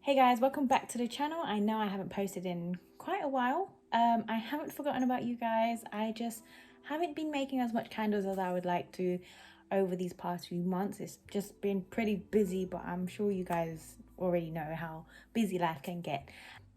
Hey guys, welcome back to the channel. I know I haven't posted in quite a while. I haven't forgotten about you guys. I just haven't been making as much candles as I would like to over these past few months. It's just been pretty busy, but I'm sure you guys already know how busy life can get.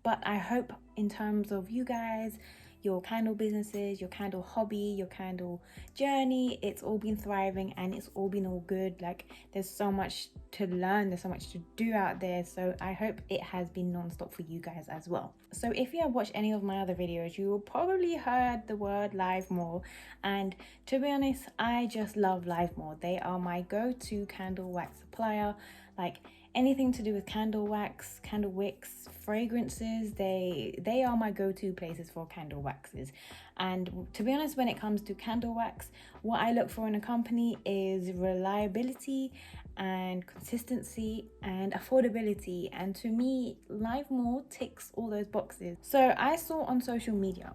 But I hope in terms of you guys, your candle businesses, your candle hobby, your candle journey, it's all been thriving and it's all been all good. Like, there's so much to learn, there's so much to do out there. So I hope it has been non-stop for you guys as well. So if you have watched any of my other videos, you will probably heard the word Livemoor. And to be honest, I just love Livemoor. They are my go-to candle wax supplier. Like, anything to do with candle wax, candle wicks, fragrances, they are my go-to places for candle waxes. And to be honest, when it comes to candle wax, what I look for in a company is reliability and consistency and affordability, and to me Livemoor ticks all those boxes. So I saw on social media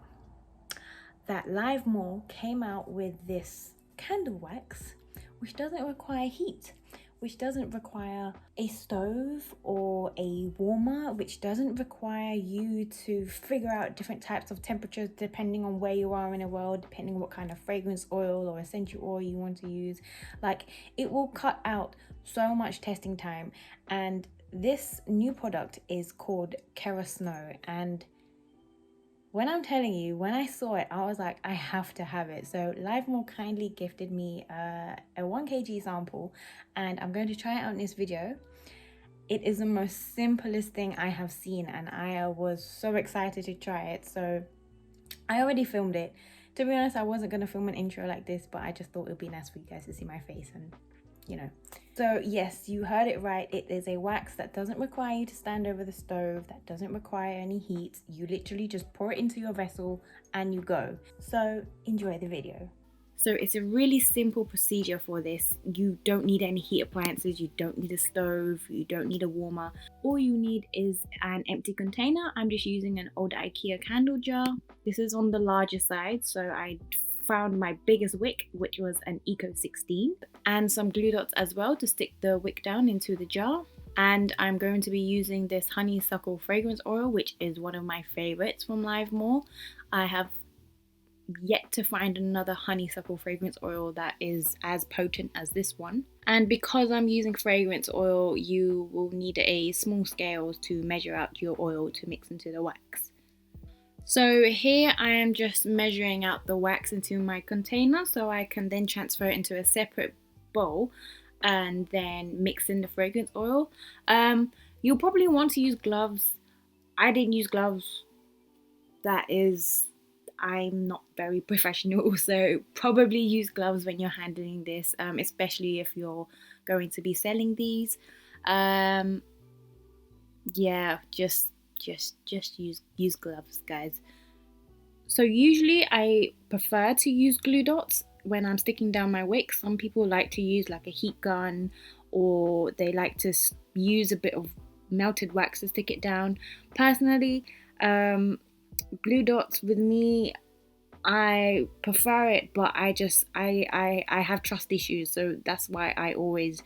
that Livemoor came out with this candle wax which doesn't require heat, which doesn't require a stove or a warmer, which doesn't require you to figure out different types of temperatures depending on where you are in the world, depending on what kind of fragrance oil or essential oil you want to use. Like, it will cut out so much testing time. And this new product is called Kerasnow, and when I'm telling you, when I saw it, I was like, I have to have it. So Livemoor kindly gifted me a 1 kg sample, and I'm going to try it out in this video. It is the most simplest thing I have seen, and I was so excited to try it. So I already filmed it. To be honest, I wasn't going to film an intro like this, but I just thought it would be nice for you guys to see my face and, you know. So yes, you heard it right. It is a wax that doesn't require you to stand over the stove, that doesn't require any heat. You literally just pour it into your vessel and you go. So enjoy the video. So it's a really simple procedure for this. You don't need any heat appliances, you don't need a stove, you don't need a warmer. All you need is an empty container. I'm just using an old IKEA candle jar. This is on the larger side, so I found my biggest wick, which was an Eco 16, and some glue dots as well to stick the wick down into the jar. And I'm going to be using this honeysuckle fragrance oil, which is one of my favorites from Livemoor. I have yet to find another honeysuckle fragrance oil that is as potent as this one. And because I'm using fragrance oil, you will need a small scale to measure out your oil to mix into the wax. So here I am just measuring out the wax into my container so I can then transfer it into a separate bowl and then mix in the fragrance oil. You'll probably want to use gloves. I didn't use gloves. I'm not very professional, so probably use gloves when you're handling this, especially if you're going to be selling these. Yeah, just use gloves, guys. So usually I prefer to use glue dots when I'm sticking down my wick. Some people like to use like a heat gun, or they like to use a bit of melted wax to stick it down. Personally, glue dots with me, I prefer it, but I have trust issues, so that's why I always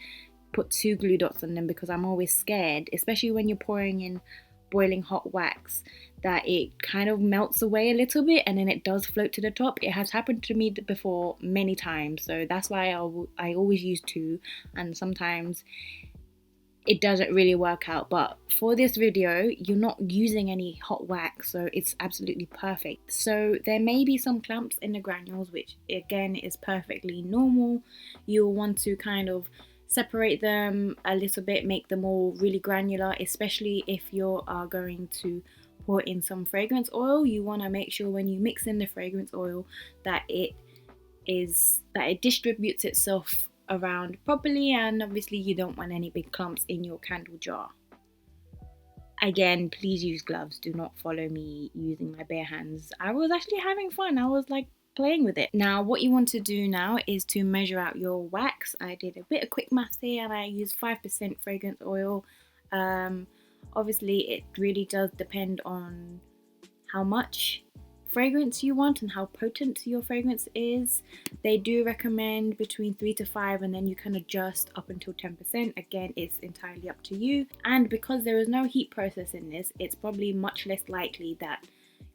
put 2 glue dots on them, because I'm always scared, especially when you're pouring in boiling hot wax, that it kind of melts away a little bit and then it does float to the top. It has happened to me before many times, so that's why I always use 2, and sometimes it doesn't really work out. But for this video, you're not using any hot wax, so it's absolutely perfect. So there may be some clumps in the granules, which again is perfectly normal. You'll want to kind of separate them a little bit, make them all really granular, especially if you are going to pour in some fragrance oil. You want to make sure when you mix in the fragrance oil that it distributes itself around properly, and obviously you don't want any big clumps in your candle jar. Again, please use gloves. Do not follow me using my bare hands. I was actually having fun. I was like playing with it. Now what you want to do now is to measure out your wax. I did a bit of quick maths here and I used 5% fragrance oil. Obviously it really does depend on how much fragrance you want and how potent your fragrance is. They do recommend between 3 to 5, and then you can adjust up until 10%. Again, it's entirely up to you. And because there is no heat process in this, it's probably much less likely that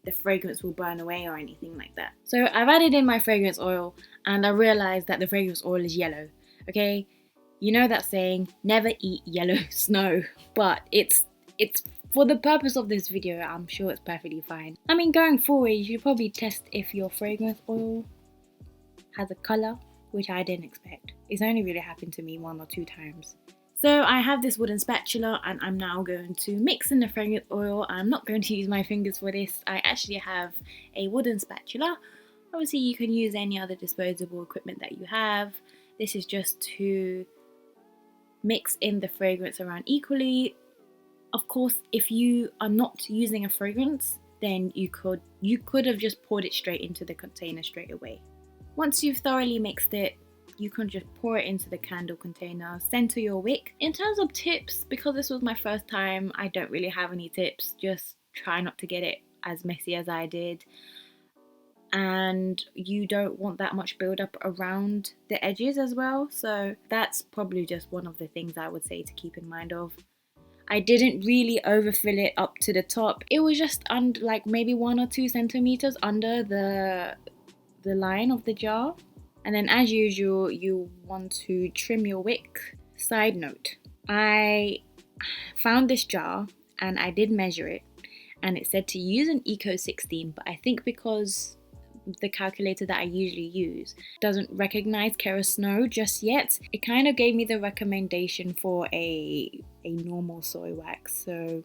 the fragrance will burn away or anything like that. So I've added in my fragrance oil, and I realized that the fragrance oil is yellow. Okay, you know that saying, never eat yellow snow, but it's for the purpose of this video, I'm sure it's perfectly fine. I mean, going forward, you should probably test if your fragrance oil has a colour, which I didn't expect. It's only really happened to me 1 or 2 times. So I have this wooden spatula, and I'm now going to mix in the fragrance oil. I'm not going to use my fingers for this. I actually have a wooden spatula. Obviously, you can use any other disposable equipment that you have. This is just to mix in the fragrance around equally. Of course, if you are not using a fragrance, then you could have just poured it straight into the container straight away. Once you've thoroughly mixed it, you can just pour it into the candle container, center your wick. In terms of tips, because this was my first time, I don't really have any tips. Just try not to get it as messy as I did. And you don't want that much buildup around the edges as well. So that's probably just one of the things I would say to keep in mind of. I didn't really overfill it up to the top. It was just under, like, maybe 1 or 2 centimeters under the line of the jar. And then as usual, you want to trim your wick. Side note, I found this jar and I did measure it, and it said to use an Eco 16, but I think because the calculator that I usually use doesn't recognize Kerasnow just yet, it kind of gave me the recommendation for a normal soy wax. So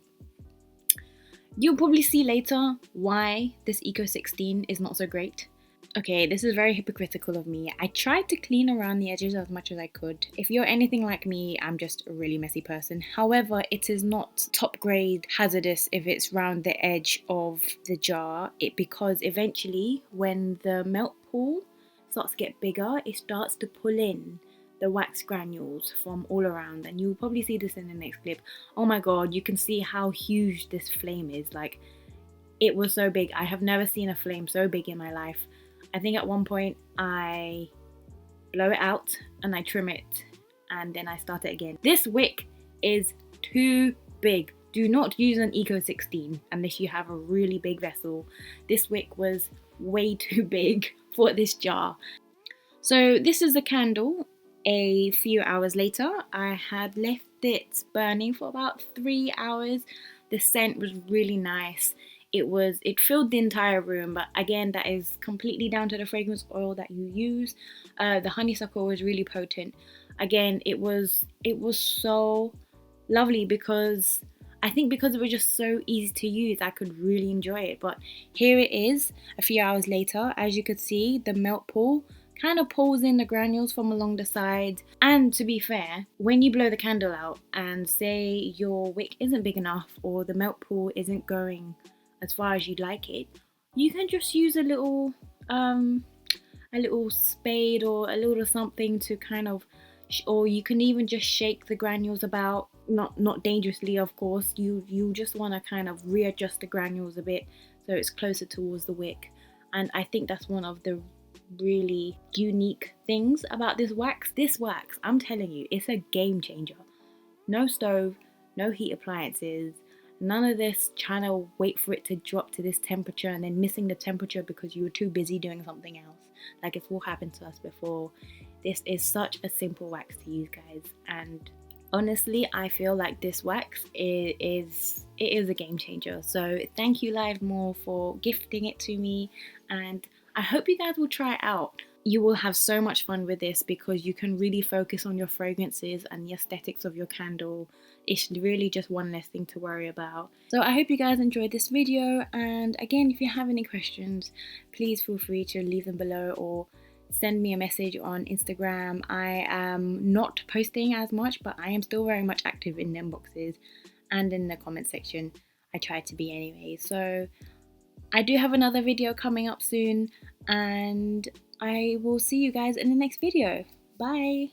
you'll probably see later why this Eco 16 is not so great. Okay, this is very hypocritical of me. I tried to clean around the edges as much as I could. If you're anything like me, I'm just a really messy person. However, it is not top grade hazardous if it's round the edge of the jar, because eventually when the melt pool starts to get bigger, it starts to pull in the wax granules from all around, and you'll probably see this in the next clip. Oh my god, you can see how huge this flame is. Like, it was so big. I have never seen a flame so big in my life. I think at one point I blow it out and I trim it and then I start it again. This wick is too big. Do not use an Eco 16 unless you have a really big vessel. This wick was way too big for this jar. So this is the candle. A few hours later, I had left it burning for about 3 hours. The scent was really nice. It filled the entire room, but again, that is completely down to the fragrance oil that you use. The honeysuckle was really potent. Again, it was so lovely because I think because it was just so easy to use, I could really enjoy it. But here it is a few hours later. As you could see, the melt pool kind of pulls in the granules from along the sides. And to be fair, when you blow the candle out and say your wick isn't big enough or the melt pool isn't going as far as you'd like it, you can just use a little spade or a little something to kind of, or you can even just shake the granules about, not dangerously, of course. You just want to kind of readjust the granules a bit so it's closer towards the wick. And I think that's one of the really unique things about this wax. This wax, I'm telling you, it's a game changer. No stove, no heat appliances, none of this trying to wait for it to drop to this temperature and then missing the temperature because you were too busy doing something else. Like, it's all happened to us before. This is such a simple wax to use, guys, and honestly, I feel like this wax is a game changer. So thank you, Livemoor, for gifting it to me, and I hope you guys will try it out. You will have so much fun with this because you can really focus on your fragrances and the aesthetics of your candle. It's really just one less thing to worry about. So I hope you guys enjoyed this video, and again, if you have any questions, please feel free to leave them below or send me a message on Instagram. I am not posting as much, but I am still very much active in the inboxes and in the comment section. I try to be anyway. So I do have another video coming up soon, and I will see you guys in the next video. Bye!